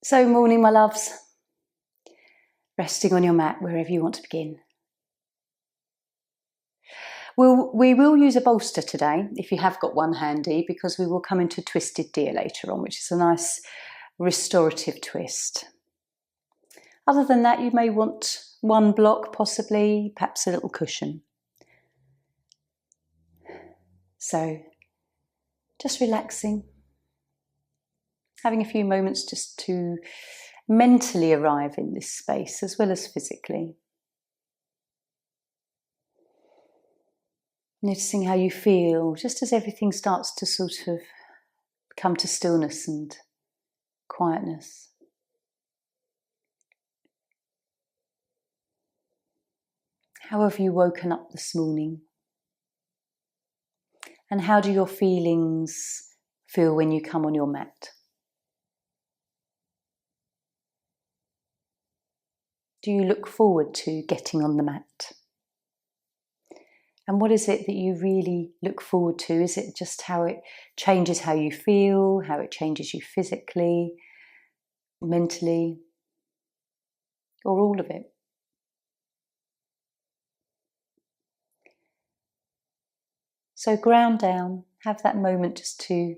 So morning, my loves, resting on your mat wherever you want to begin. We will use a bolster today, if you have got one handy, because we will come into Twisted Deer later on, which is a nice restorative twist. Other than that, you may want one block, possibly, perhaps a little cushion. So just relaxing, having a few moments just to mentally arrive in this space as well as physically. Noticing how you feel just as everything starts to sort of come to stillness and quietness. How have you woken up this morning? And how do your feelings feel when you come on your mat? Do you look forward to getting on the mat? And what is it that you really look forward to? Is it just how it changes how you feel, how it changes you physically, mentally, or all of it? So ground down, have that moment just to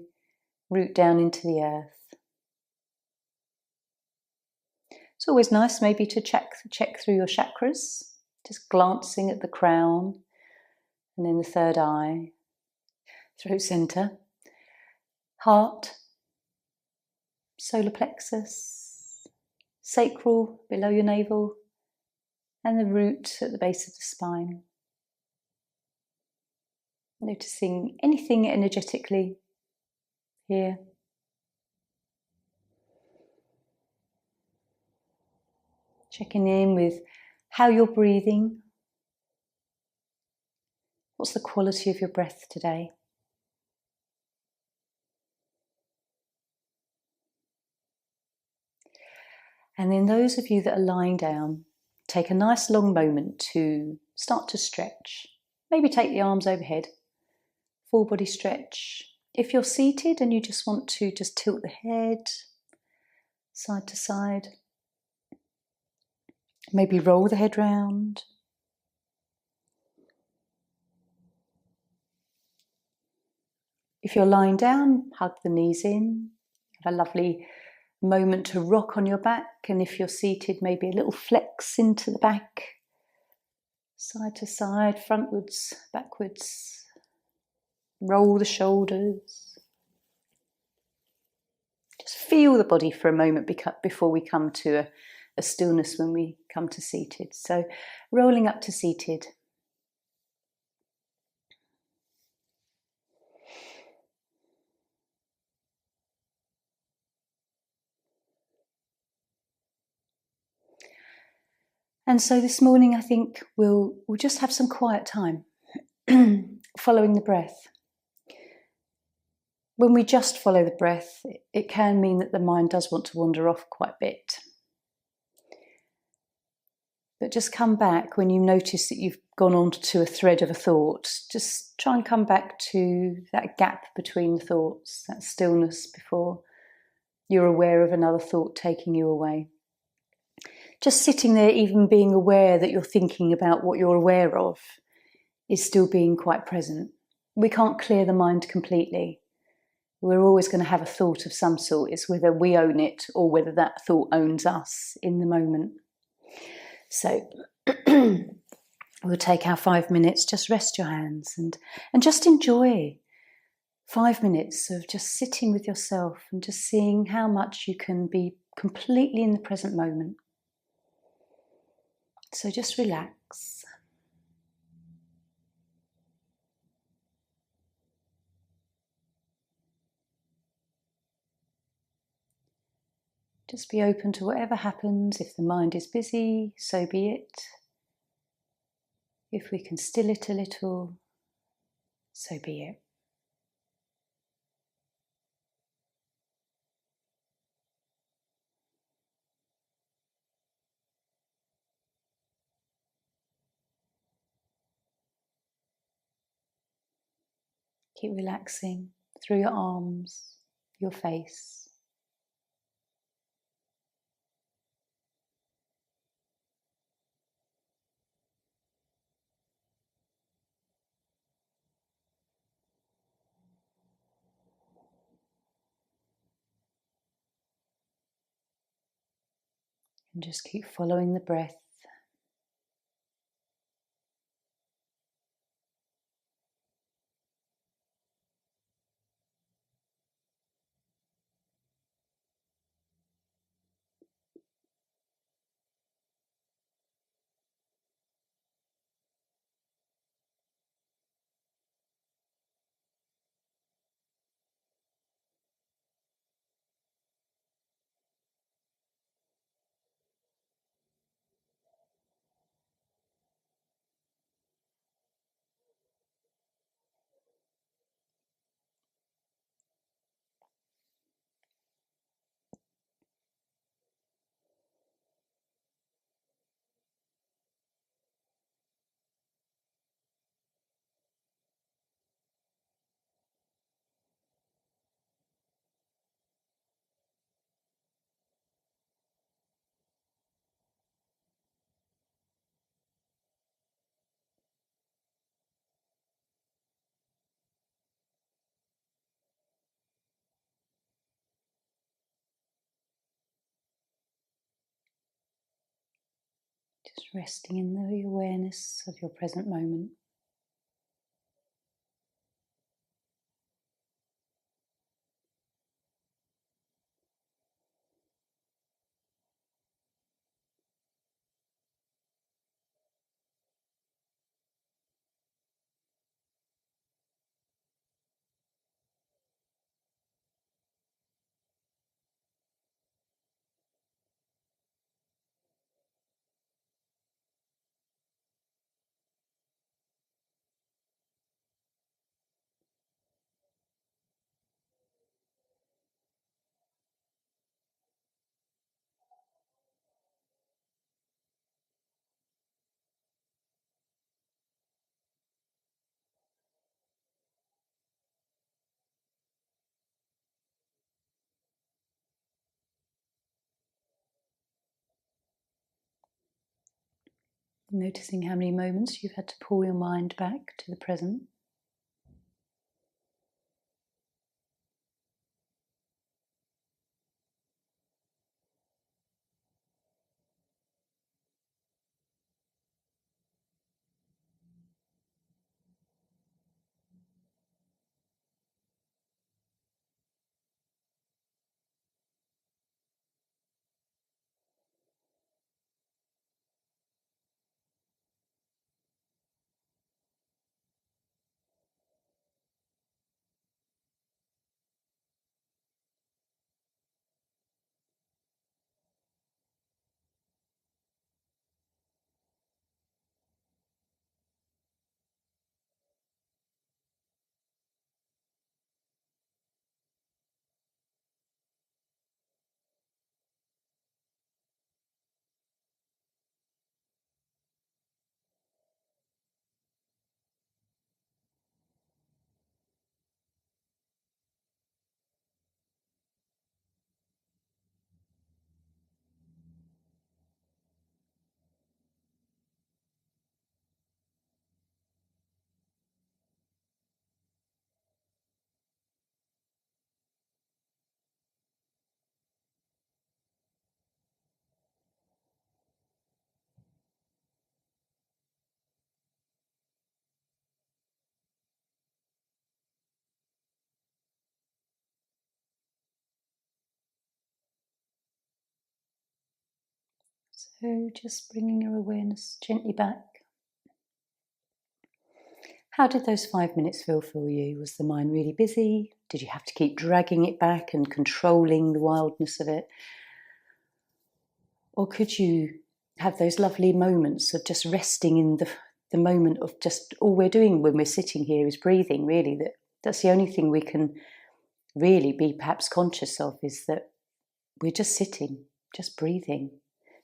root down into the earth. It's always nice maybe to check through your chakras, just glancing at the crown and then the third eye, throat center, heart, solar plexus, sacral below your navel, and the root at the base of the spine. Noticing anything energetically here. Checking in with how you're breathing. What's the quality of your breath today? And then those of you that are lying down, take a nice long moment to start to stretch. Maybe take the arms overhead, full body stretch. If you're seated and you just want to just tilt the head side to side, maybe roll the head round. If you're lying down, hug the knees in. Have a lovely moment to rock on your back. And if you're seated, maybe a little flex into the back, side to side, frontwards, backwards. Roll the shoulders. Just feel the body for a moment before we come to a stillness when we come to seated. So rolling up to seated. And so this morning I think we'll just have some quiet time following the breath. When we just follow the breath, it can mean that the mind does want to wander off quite a bit. But just come back when you notice that you've gone on to a thread of a thought. Just try and come back to that gap between the thoughts, that stillness before you're aware of another thought taking you away. Just sitting there, even being aware that you're thinking about what you're aware of, is still being quite present. We can't clear the mind completely. We're always going to have a thought of some sort. It's whether we own it or whether that thought owns us in the moment. So we'll take our 5 minutes, just rest your hands and just enjoy 5 minutes of just sitting with yourself and just seeing how much you can be completely in the present moment. So just relax. Just be open to whatever happens. If the mind is busy, so be it. If we can still it a little, so be it. Keep relaxing through your arms, your face. And just keep following the breath. Just resting in the awareness of your present moment. Noticing how many moments you've had to pull your mind back to the present. So just bringing your awareness gently back. How did those 5 minutes feel for you? Was the mind really busy? Did you have to keep dragging it back and controlling the wildness of it? Or could you have those lovely moments of just resting in the moment of just all we're doing when we're sitting here is breathing, really? That's the only thing we can really be perhaps conscious of, is that we're just sitting, just breathing.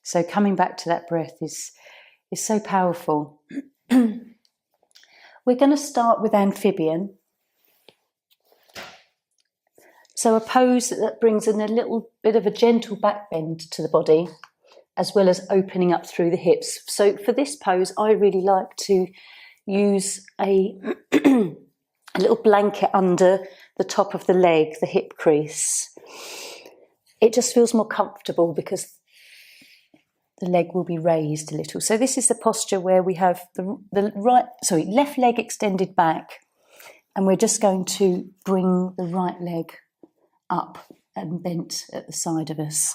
So coming back to that breath is so powerful. We're going to start with amphibian. So a pose that brings in a little bit of a gentle back bend to the body, as well as opening up through the hips. So for this pose, I really like to use a little blanket under the top of the leg, the hip crease. It just feels more comfortable because the leg will be raised a little. So this is the posture where we have the left leg extended back, and we're just going to bring the right leg up and bent at the side of us.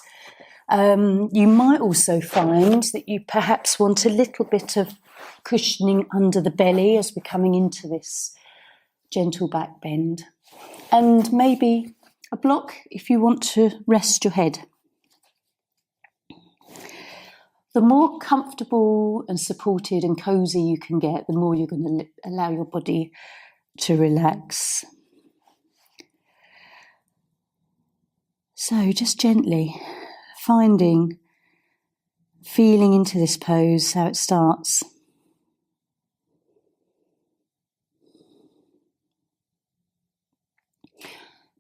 You might also find that you perhaps want a little bit of cushioning under the belly as we're coming into this gentle back bend, and maybe a block if you want to rest your head. The more comfortable and supported and cosy you can get, the more you're going to allow your body to relax. So just gently feeling into this pose, how it starts.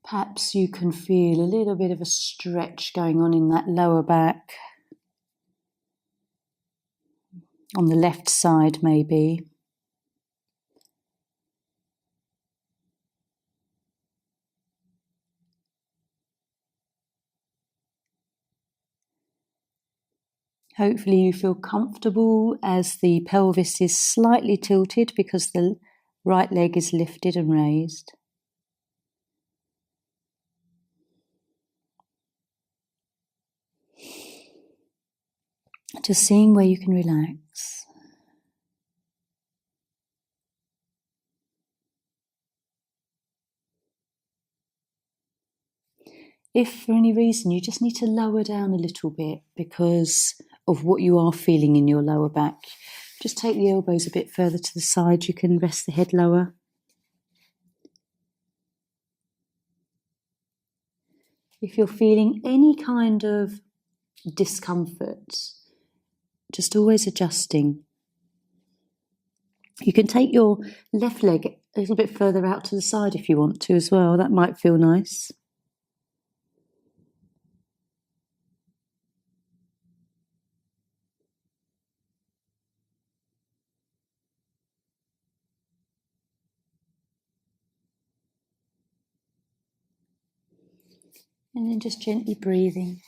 Perhaps you can feel a little bit of a stretch going on in that lower back. On the left side, maybe. Hopefully you feel comfortable as the pelvis is slightly tilted because the right leg is lifted and raised. Just seeing where you can relax. If for any reason you just need to lower down a little bit because of what you are feeling in your lower back, just take the elbows a bit further to the side. You can rest the head lower. If you're feeling any kind of discomfort, just always adjusting. You can take your left leg a little bit further out to the side if you want to as well. That might feel nice. And then just gently breathing.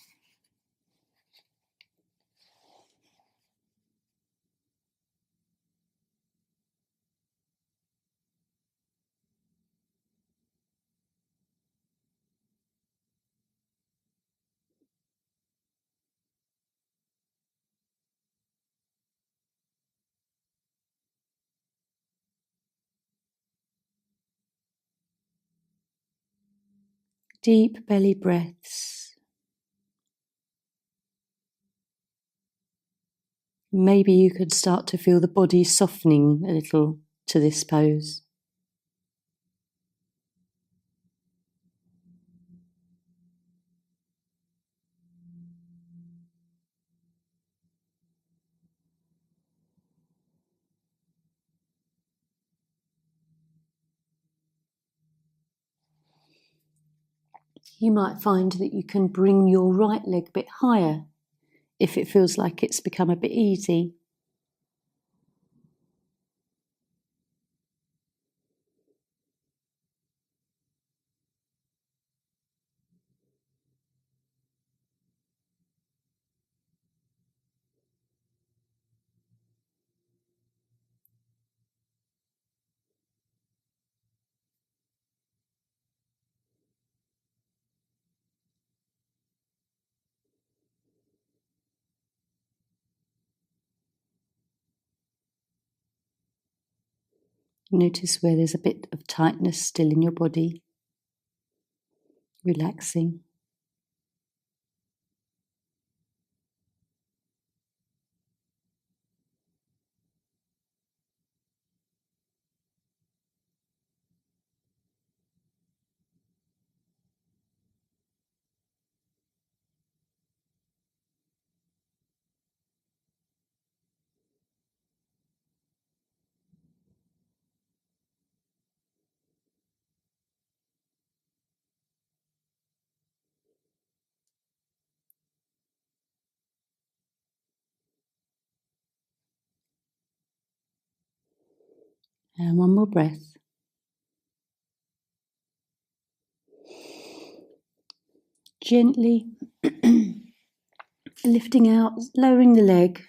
Deep belly breaths. Maybe you could start to feel the body softening a little to this pose. You might find that you can bring your right leg a bit higher if it feels like it's become a bit easy. Notice where there's a bit of tightness still in your body. Relaxing. And one more breath. Gently Lifting out, lowering the leg.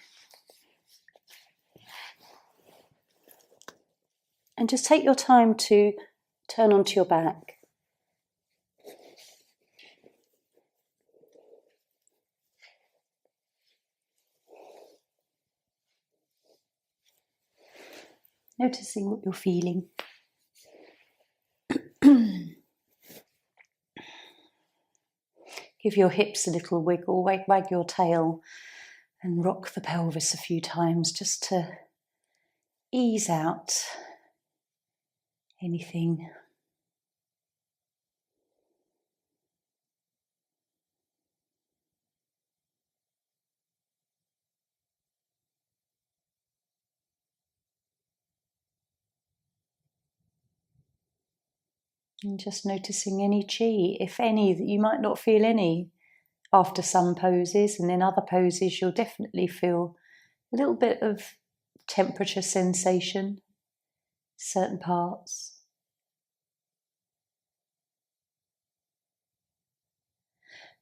And just take your time to turn onto your back. Noticing what you're feeling. Give your hips a little wiggle, wag your tail and rock the pelvis a few times just to ease out anything. And just noticing any chi, if any, that you might not feel any after some poses, and then other poses you'll definitely feel a little bit of temperature sensation, certain parts.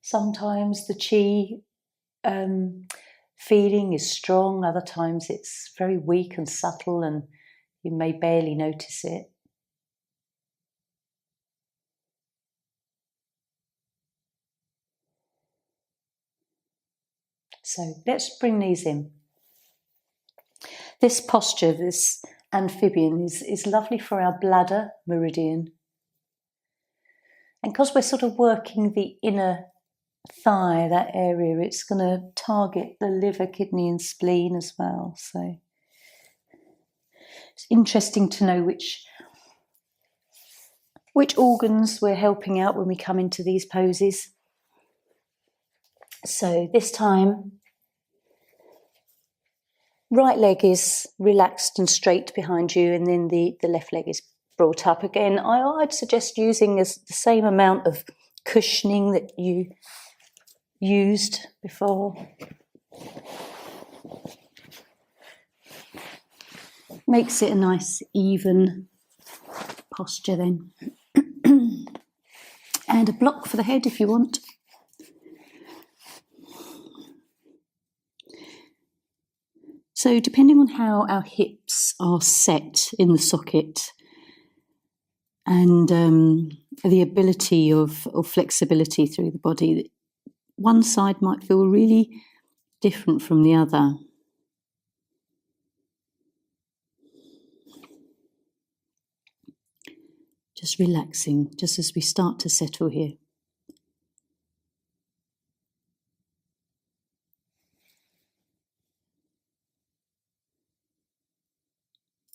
Sometimes the chi feeling is strong, other times it's very weak and subtle and you may barely notice it. So let's bring these in. This posture, this amphibian, is lovely for our bladder meridian. And because we're sort of working the inner thigh, that area, it's going to target the liver, kidney and spleen as well. So it's interesting to know which organs we're helping out when we come into these poses. So this time, right leg is relaxed and straight behind you, and then the left leg is brought up. Again, I'd suggest using the same amount of cushioning that you used before. Makes it a nice even posture then. And a block for the head if you want. So depending on how our hips are set in the socket and the ability of flexibility through the body, one side might feel really different from the other. Just relaxing, just as we start to settle here.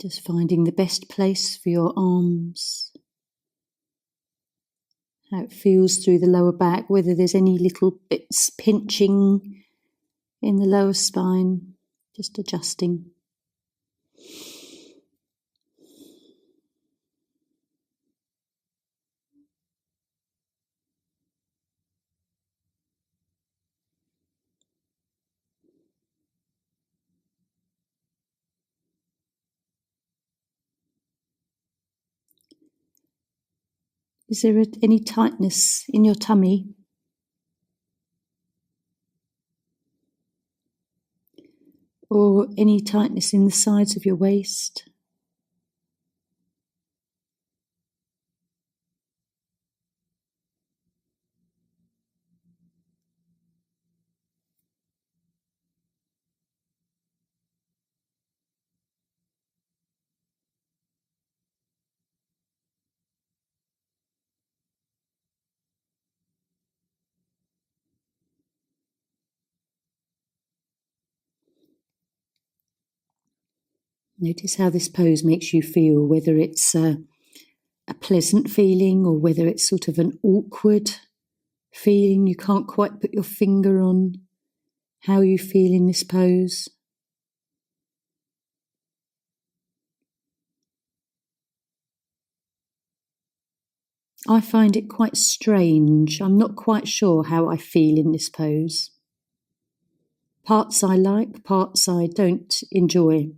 Just finding the best place for your arms. How it feels through the lower back, whether there's any little bits pinching in the lower spine, just adjusting. Is there any tightness in your tummy? Or any tightness in the sides of your waist? Notice how this pose makes you feel, whether it's a pleasant feeling or whether it's sort of an awkward feeling. You can't quite put your finger on how you feel in this pose. I find it quite strange. I'm not quite sure how I feel in this pose. Parts I like, parts I don't enjoy.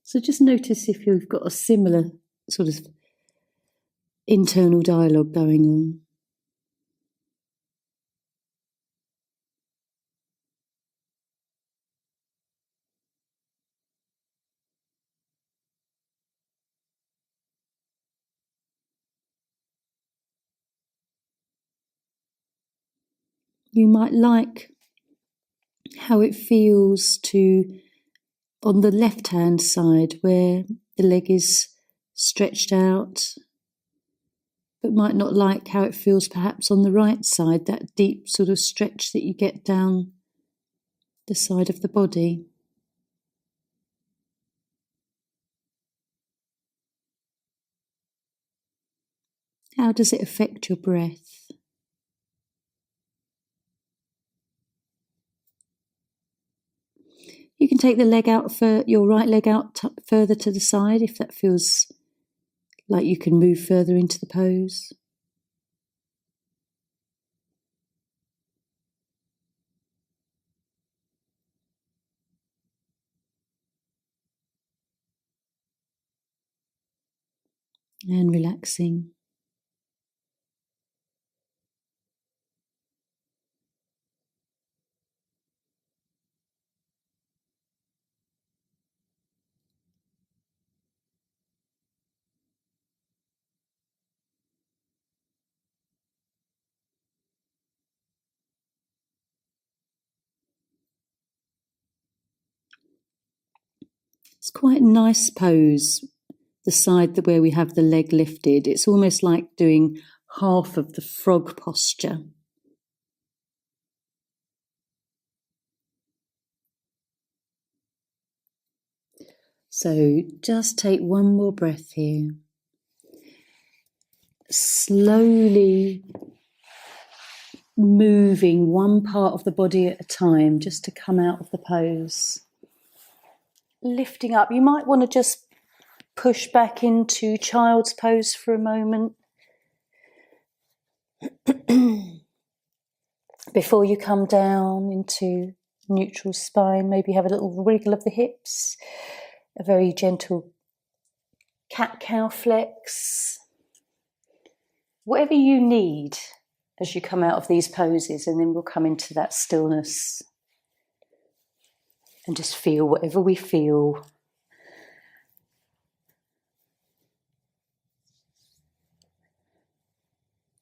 So just notice if you've got a similar sort of internal dialogue going on. You might like how it feels on the left-hand side where the leg is stretched out, but might not like how it feels perhaps on the right side, that deep sort of stretch that you get down the side of the body. How does it affect your breath? You can take the leg out for your right leg out further to the side if that feels like you can move further into the pose. And relaxing. It's quite a nice pose, the side where we have the leg lifted. It's almost like doing half of the frog posture. So just take one more breath here. Slowly moving one part of the body at a time just to come out of the pose. Lifting up. You might want to just push back into child's pose for a moment before you come down into neutral spine. Maybe have a little wriggle of the hips, a very gentle cat-cow flex. Whatever you need as you come out of these poses, and then we'll come into that stillness and just feel whatever we feel.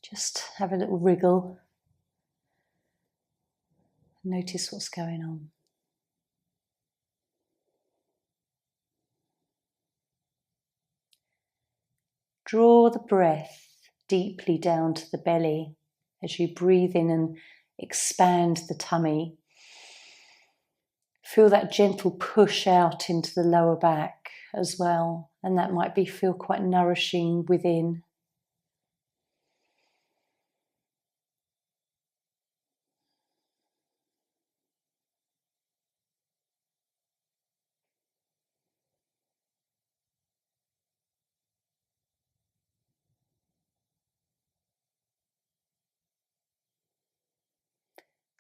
Just have a little wriggle. Notice what's going on. Draw the breath deeply down to the belly as you breathe in and expand the tummy. Feel that gentle push out into the lower back as well, and that might feel quite nourishing within.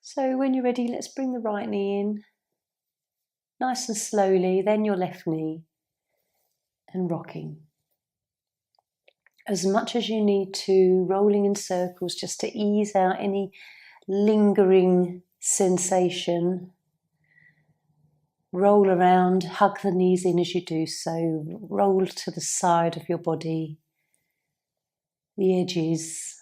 So when you're ready, let's bring the right knee in, nice and slowly, then your left knee, and rocking. As much as you need to, rolling in circles just to ease out any lingering sensation. Roll around, hug the knees in as you do so, roll to the side of your body, the edges.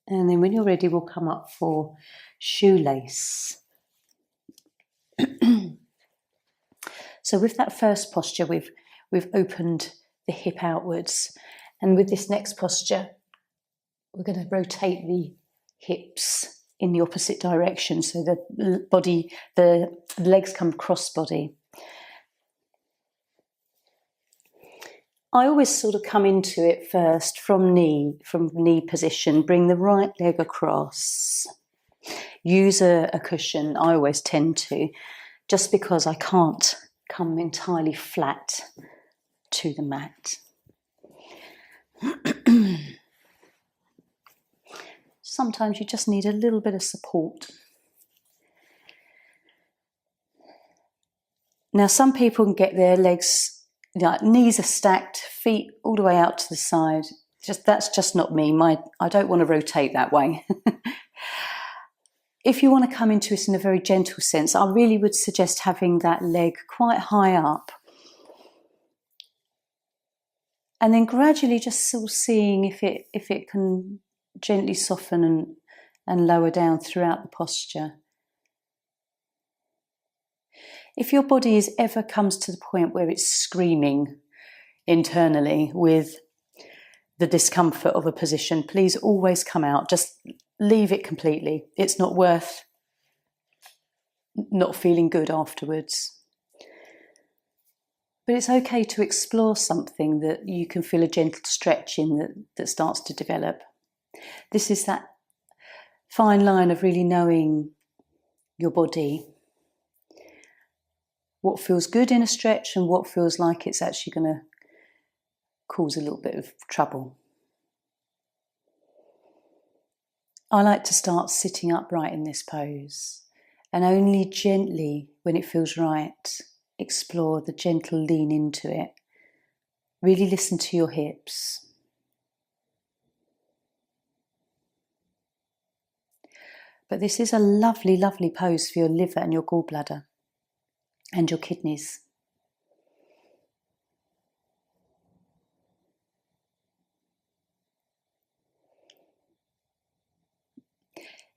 And then when you're ready, we'll come up for shoelace. So with that first posture, we've opened the hip outwards. And with this next posture, we're going to rotate the hips in the opposite direction. So the legs come cross body. I always sort of come into it first from knee position, bring the right leg across. Use a cushion, I always tend to, just because I can't come entirely flat to the mat. Sometimes you just need a little bit of support. Now, some people can get their legs, knees are stacked, feet all the way out to the side. That's just not me. I don't want to rotate that way. If you want to come into it in a very gentle sense, I really would suggest having that leg quite high up. And then gradually just sort of seeing if it can gently soften and lower down throughout the posture. If your body ever comes to the point where it's screaming internally with the discomfort of a position, please always come out. Just leave it completely. It's not worth not feeling good afterwards. But it's okay to explore something that you can feel a gentle stretch in that starts to develop. This is that fine line of really knowing your body. What feels good in a stretch and what feels like it's actually going to cause a little bit of trouble. I like to start sitting upright in this pose and only gently, when it feels right, explore the gentle lean into it. Really listen to your hips. But this is a lovely, lovely pose for your liver and your gallbladder and your kidneys.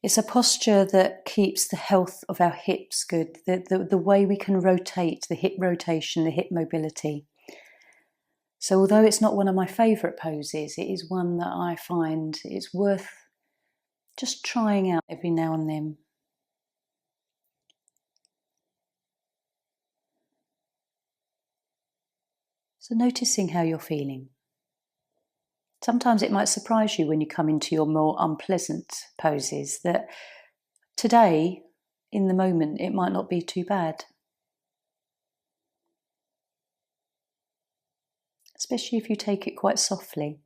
It's a posture that keeps the health of our hips good, the way we can rotate, the hip rotation, the hip mobility. So although it's not one of my favourite poses, it is one that I find it's worth just trying out every now and then. So noticing how you're feeling. Sometimes it might surprise you when you come into your more unpleasant poses that today, in the moment, it might not be too bad. Especially if you take it quite softly.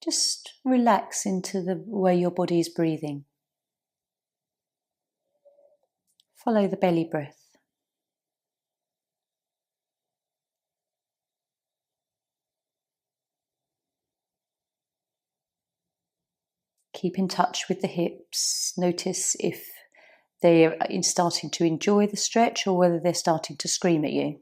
Just relax into the way your body is breathing. Follow the belly breath. Keep in touch with the hips. Notice if they're starting to enjoy the stretch or whether they're starting to scream at you.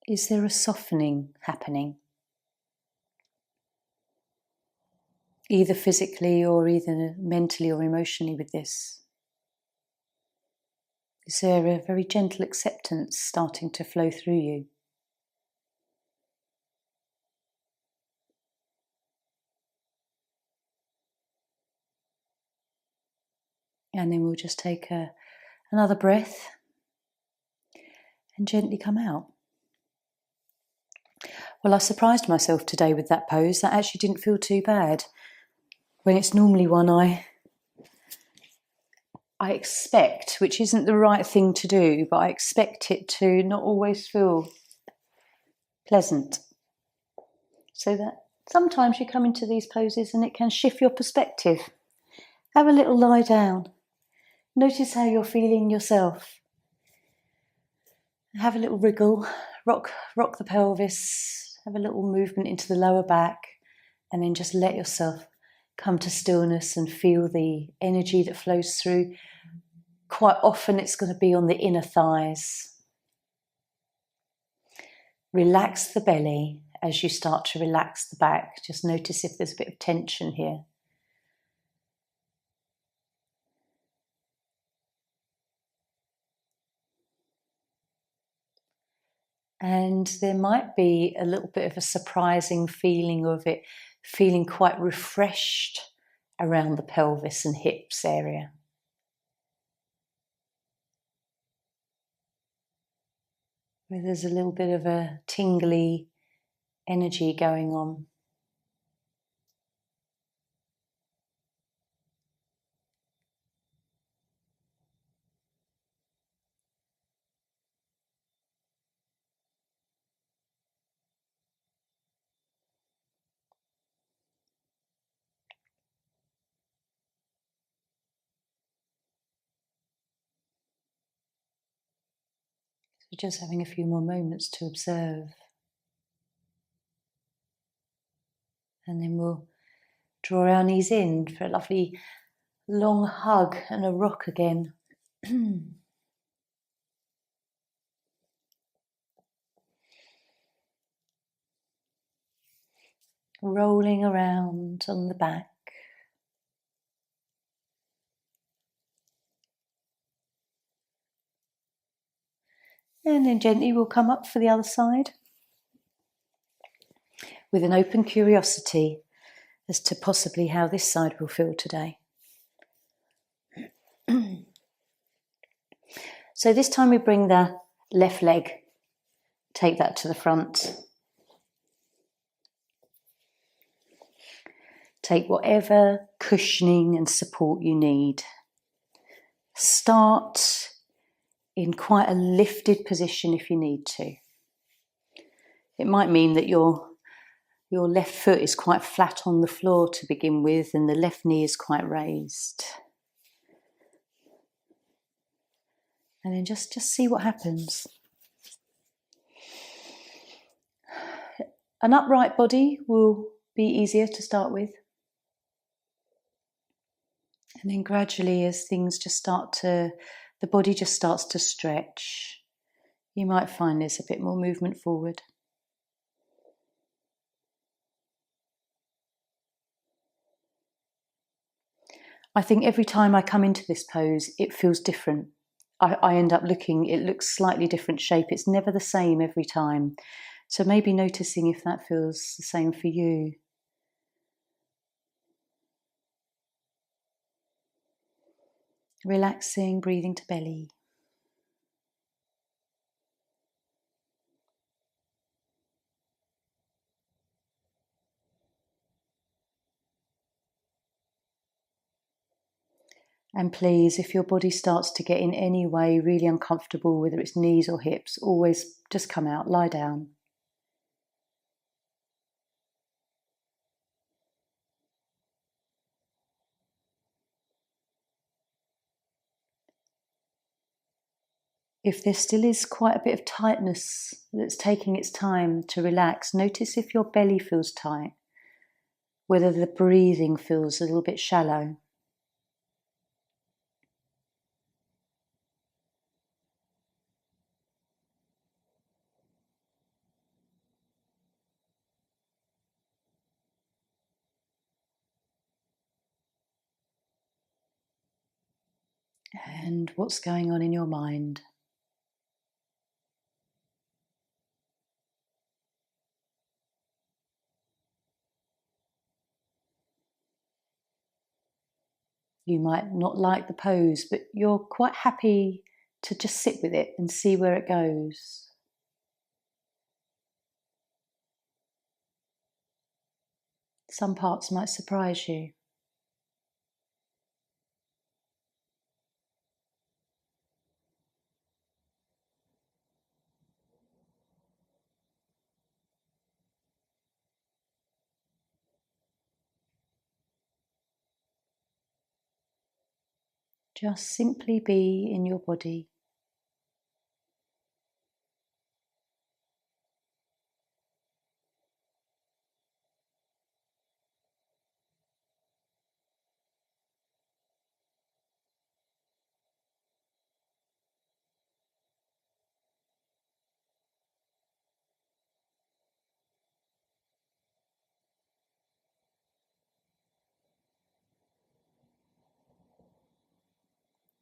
Is there a softening happening? Either physically or either mentally or emotionally with this? Is there a very gentle acceptance starting to flow through you? And then we'll just take another breath and gently come out. Well, I surprised myself today with that pose. That actually didn't feel too bad. When it's normally one I expect, which isn't the right thing to do, but I expect it to not always feel pleasant. So that sometimes you come into these poses and it can shift your perspective. Have a little lie down. Notice how you're feeling yourself. Have a little wriggle, rock the pelvis, have a little movement into the lower back, and then just let yourself come to stillness and feel the energy that flows through. Quite often it's going to be on the inner thighs. Relax the belly as you start to relax the back. Just notice if there's a bit of tension here. And there might be a little bit of a surprising feeling of it feeling quite refreshed around the pelvis and hips area. Where there's a little bit of a tingly energy going on. So just having a few more moments to observe. And then we'll draw our knees in for a lovely long hug and a rock again. Rolling around on the back. And then gently we'll come up for the other side with an open curiosity as to possibly how this side will feel today. So this time we bring the left leg, take that to the front. Take whatever cushioning and support you need. Start in quite a lifted position if you need to. It might mean that your left foot is quite flat on the floor to begin with and the left knee is quite raised. And then just see what happens. An upright body will be easier to start with. And then gradually as things just the body just starts to stretch, you might find there's a bit more movement forward. I think every time I come into this pose, it feels different. I end up it looks slightly different shape. It's never the same every time. So maybe noticing if that feels the same for you. Relaxing, breathing to belly. And please, if your body starts to get in any way really uncomfortable, whether it's knees or hips, always just come out, lie down. If there still is quite a bit of tightness that's taking its time to relax, notice if your belly feels tight, whether the breathing feels a little bit shallow. And what's going on in your mind. You might not like the pose, but you're quite happy to just sit with it and see where it goes. Some parts might surprise you. Just simply be in your body.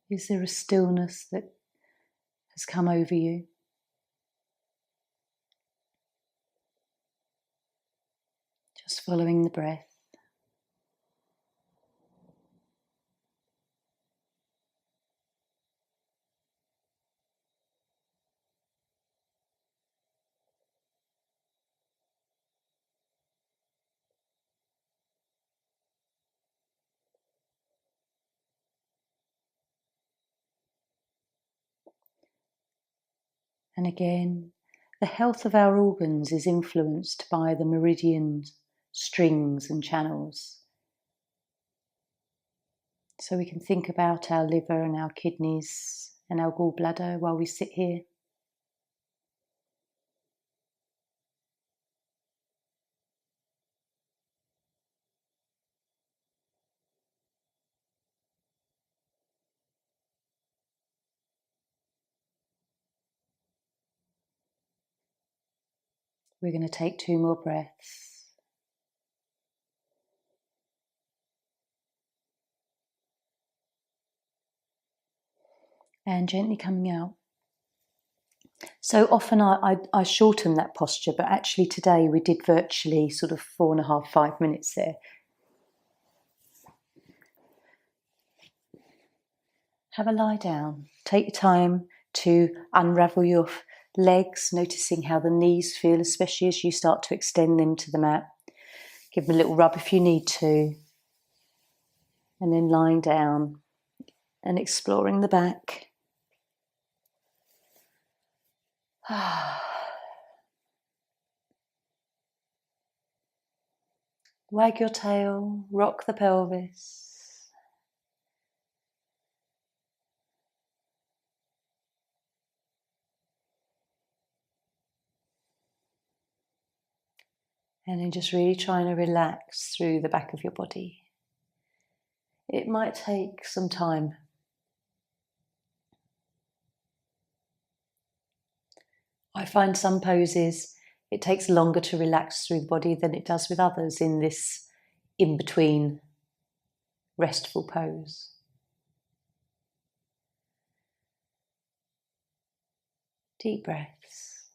Is there a stillness that has come over you? Just following the breath. And again, the health of our organs is influenced by the meridian strings and channels. So we can think about our liver and our kidneys and our gallbladder while we sit here. We're going to take 2 more breaths. And gently coming out. So often I shorten that posture, but actually today we did virtually sort of 4.5, 5 minutes there. Have a lie down. Take your time to unravel your legs, noticing how the knees feel, especially as you start to extend them to the mat. Give them a little rub if you need to. And then lying down and exploring the back. Wag your tail, rock the pelvis. And then just really trying to relax through the back of your body. It might take some time. I find some poses, it takes longer to relax through the body than it does with others in this in-between restful pose. Deep breaths.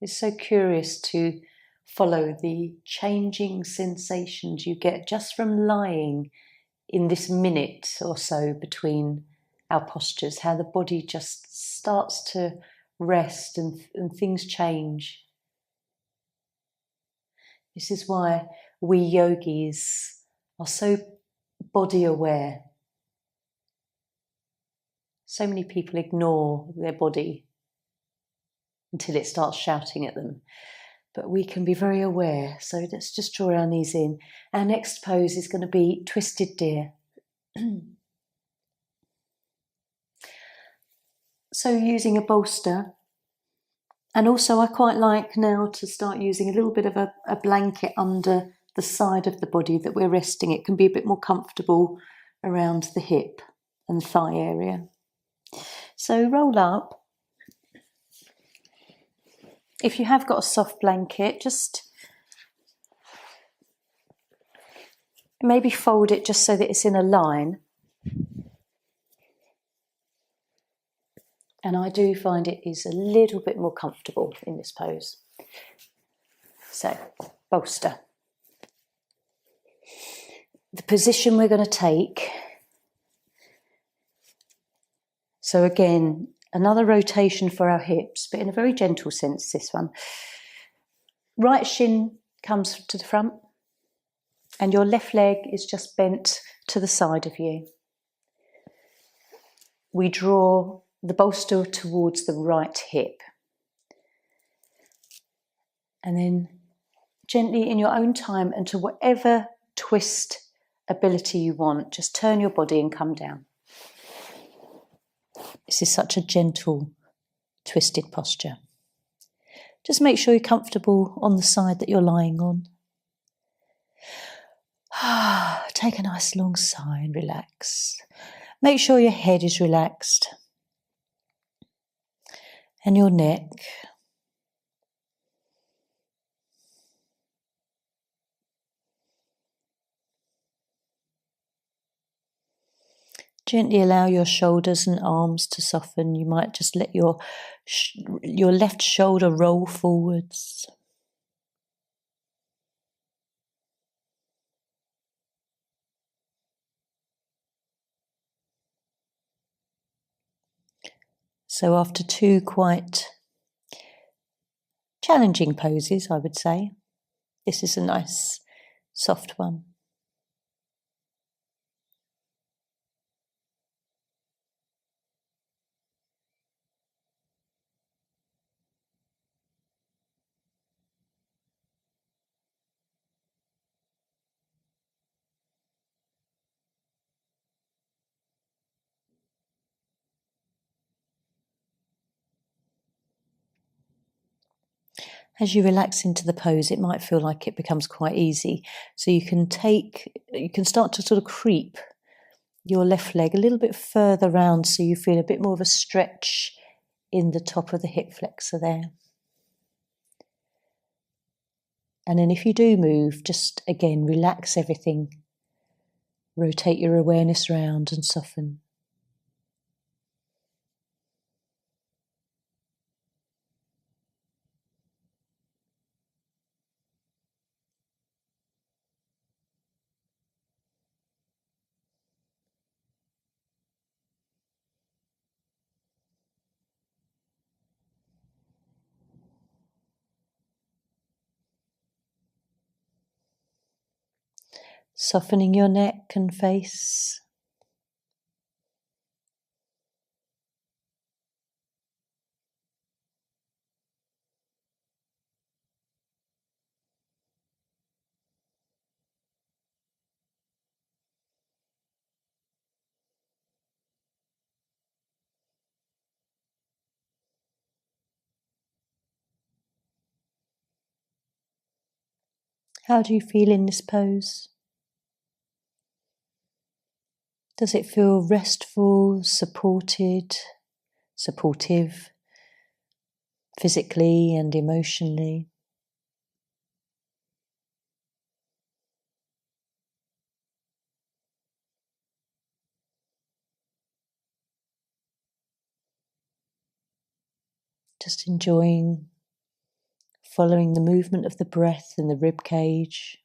It's so curious to follow the changing sensations you get just from lying in this minute or so between our postures, how the body just starts to rest and things change. This is why we yogis are so body aware. So many people ignore their body until it starts shouting at them. But we can be very aware. So let's just draw our knees in. Our next pose is going to be twisted deer. So using a bolster. And also I quite like now to start using a little bit of a blanket under the side of the body that we're resting. It can be a bit more comfortable around the hip and thigh area. So roll up. If you have got a soft blanket, just maybe fold it just so that it's in a line. And I do find it is a little bit more comfortable in this pose. So, bolster. The position we're going to take. So again, another rotation for our hips, but in a very gentle sense, this one. Right shin comes to the front, and your left leg is just bent to the side of you. We draw the bolster towards the right hip. And then gently in your own time and to whatever twist ability you want, just turn your body and come down. This is such a gentle, twisted posture. Just make sure you're comfortable on the side that you're lying on. Take a nice long sigh and relax. Make sure your head is relaxed and your neck. Gently allow your shoulders and arms to soften. You might just let your left shoulder roll forwards. So after 2 quite challenging poses, I would say, this is a nice soft one. As you relax into the pose, it might feel like it becomes quite easy. So you can start to sort of creep your left leg a little bit further round so you feel a bit more of a stretch in the top of the hip flexor there. And then if you do move, just again, relax everything. Rotate your awareness round and soften. Softening your neck and face. How do you feel in this pose? Does it feel restful, supported, supportive, physically and emotionally? Just enjoying following the movement of the breath in the rib cage.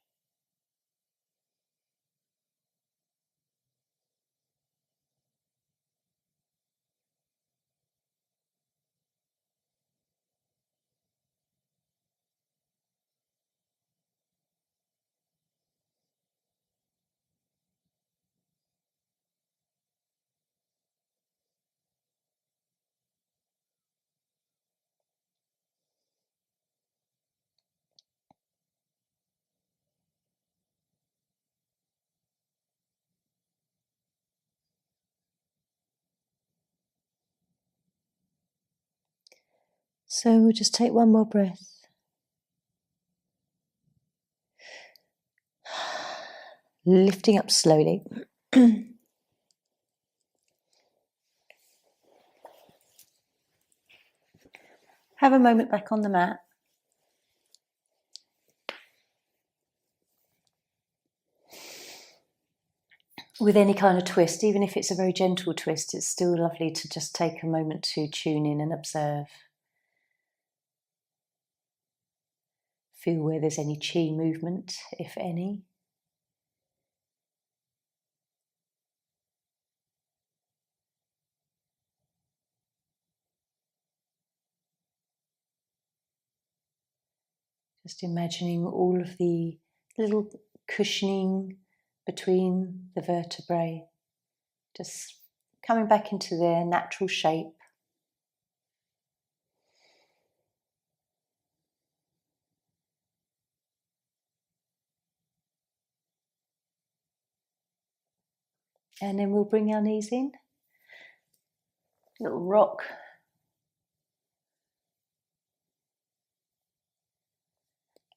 So we'll just take one more breath. Lifting up slowly. Have a moment back on the mat. With any kind of twist, even if it's a very gentle twist, it's still lovely to just take a moment to tune in and observe. Feel where there's any chi movement, if any. Just imagining all of the little cushioning between the vertebrae, just coming back into their natural shape. And then we'll bring our knees in, little rock.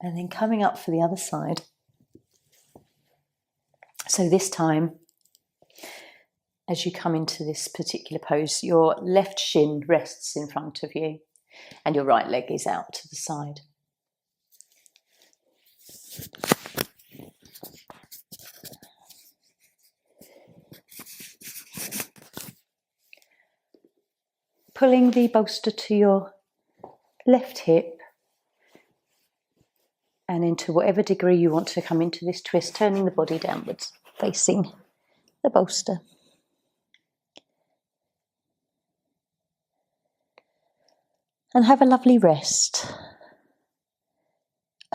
And then coming up for the other side. So this time, as you come into this particular pose, your left shin rests in front of you and your right leg is out to the side. Pulling the bolster to your left hip and into whatever degree you want to come into this twist, turning the body downwards, facing the bolster. And have a lovely rest.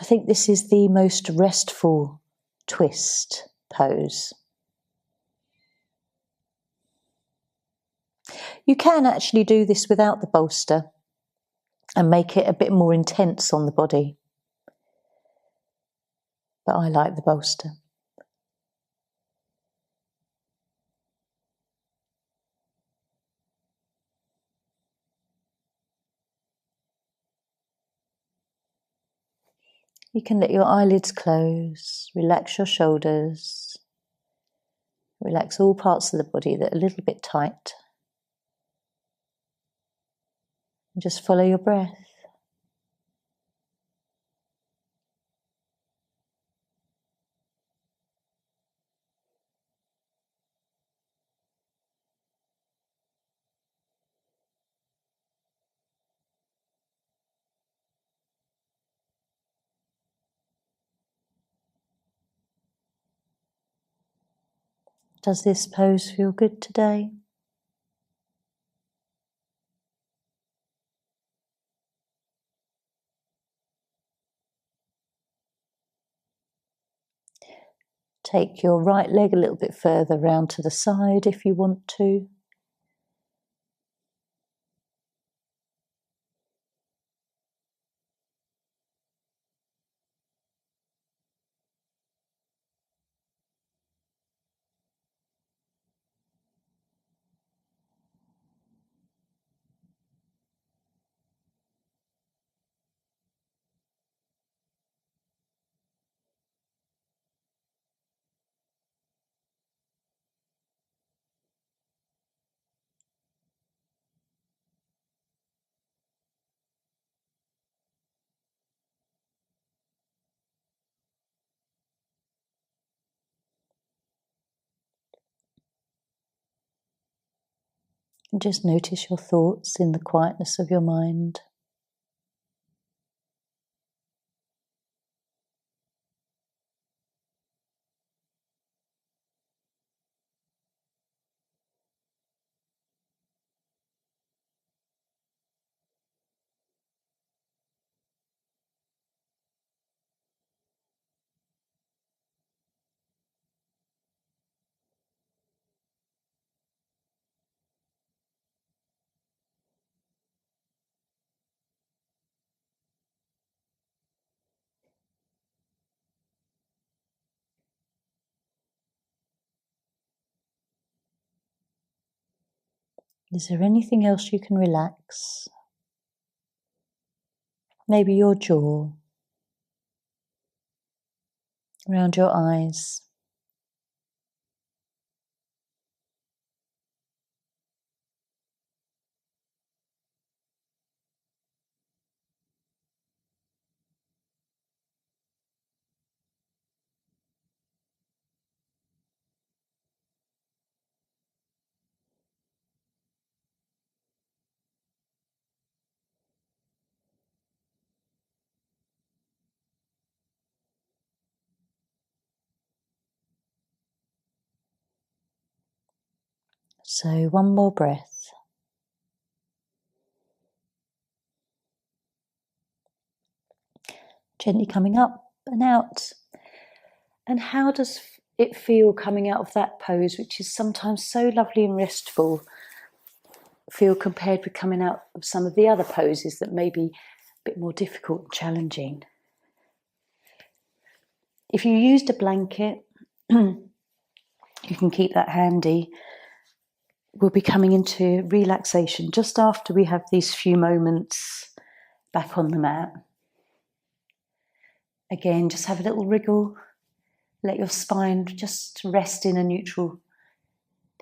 I think this is the most restful twist pose. You can actually do this without the bolster and make it a bit more intense on the body, but I like the bolster. You can let your eyelids close, relax your shoulders, relax all parts of the body that are a little bit tight. And just follow your breath. Does this pose feel good today? Take your right leg a little bit further round to the side if you want to. And just notice your thoughts in the quietness of your mind. Is there anything else you can relax? Maybe your jaw, around your eyes. So one more breath. Gently coming up and out. And how does it feel coming out of that pose, which is sometimes so lovely and restful, feel compared with coming out of some of the other poses that may be a bit more difficult and challenging? If you used a blanket, you can keep that handy. We'll be coming into relaxation just after we have these few moments back on the mat. Again, just have a little wriggle. Let your spine just rest in a neutral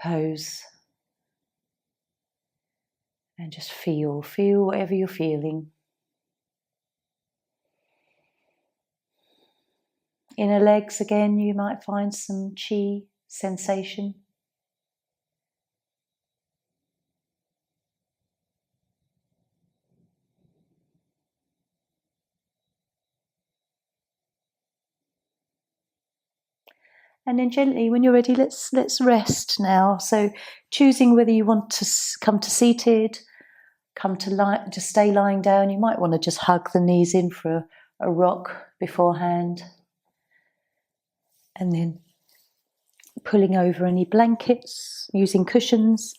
pose. And just feel whatever you're feeling. Inner legs, again, you might find some chi sensation. And then gently, when you're ready, let's rest now. So choosing whether you want to come to seated, come to just stay lying down. You might want to just hug the knees in for a rock beforehand. And then pulling over any blankets, using cushions.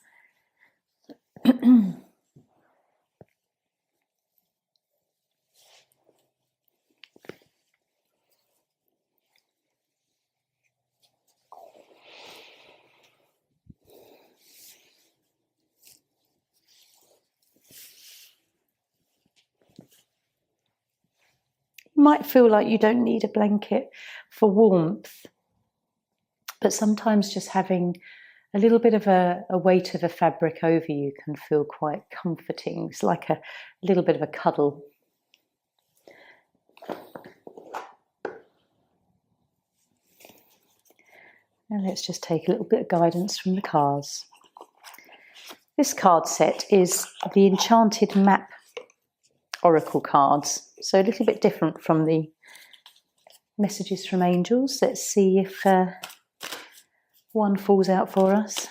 You might feel like you don't need a blanket for warmth, but sometimes just having a little bit of a weight of a fabric over you can feel quite comforting. It's like a little bit of a cuddle. And let's just take a little bit of guidance from the cards. This card set is the Enchanted Map Oracle cards, so a little bit different from the messages from angels. Let's see if one falls out for us.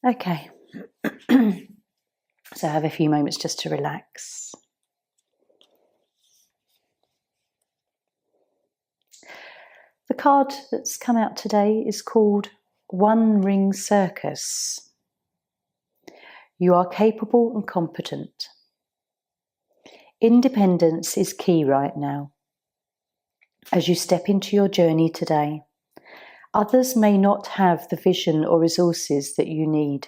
Okay, so have a few moments just to relax. The card that's come out today is called One Ring Circus. You are capable and competent. Independence is key right now as you step into your journey today. Others may not have the vision or resources that you need.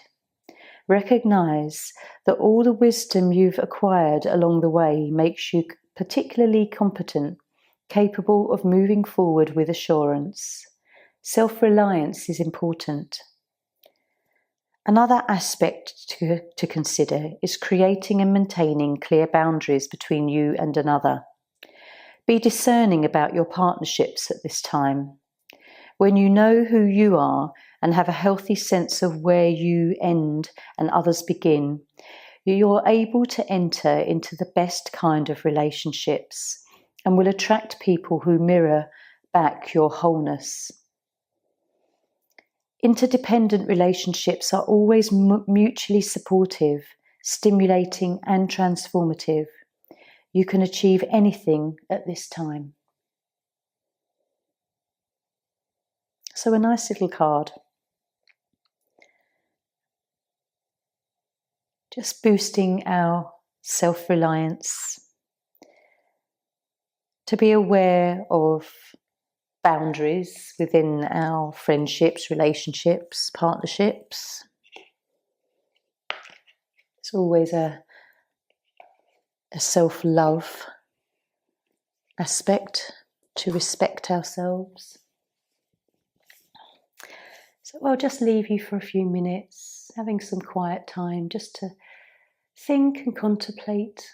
Recognize that all the wisdom you've acquired along the way makes you particularly competent, capable of moving forward with assurance. Self-reliance is important. Another aspect to consider is creating and maintaining clear boundaries between you and another. Be discerning about your partnerships at this time. When you know who you are and have a healthy sense of where you end and others begin, you're able to enter into the best kind of relationships and will attract people who mirror back your wholeness. Interdependent relationships are always mutually supportive, stimulating and transformative. You can achieve anything at this time. So a nice little card. Just boosting our self-reliance, to be aware of boundaries within our friendships, relationships, partnerships. It's always a self-love aspect to respect ourselves. So I'll just leave you for a few minutes, having some quiet time just to think and contemplate.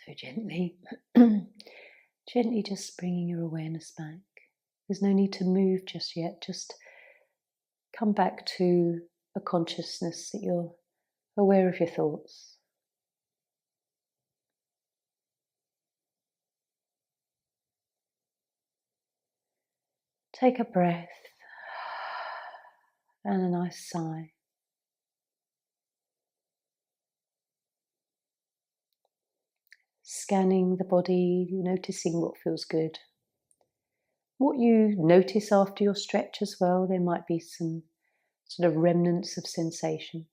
So gently, gently just bringing your awareness back. There's no need to move just yet. Just come back to a consciousness that you're aware of your thoughts. Take a breath and a nice sigh. Scanning the body, noticing what feels good. What you notice after your stretch as well, there might be some sort of remnants of sensation.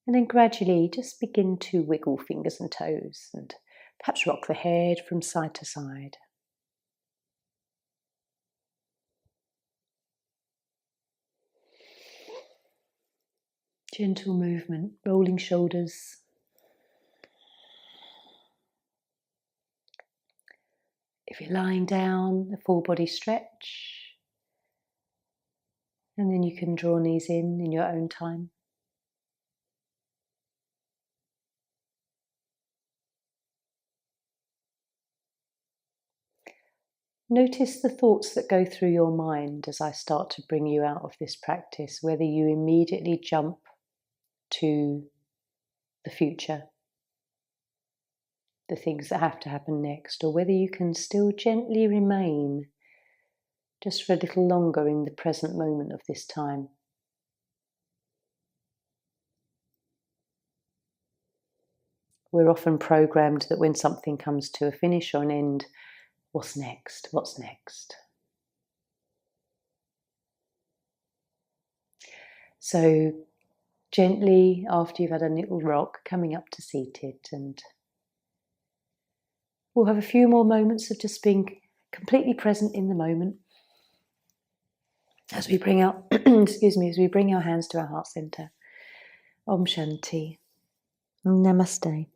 And then gradually just begin to wiggle fingers and toes and perhaps rock the head from side to side. Gentle movement, rolling shoulders. If you're lying down, a full body stretch. And then you can draw knees in your own time. Notice the thoughts that go through your mind as I start to bring you out of this practice, whether you immediately jump to the future, the things that have to happen next, or whether you can still gently remain just for a little longer in the present moment of this time. We're often programmed that when something comes to a finish or an end, what's next? What's next? So gently, after you've had a little rock, coming up to seated, and we'll have a few more moments of just being completely present in the moment as we bring out, as we bring our hands to our heart center. Om Shanti. Namaste.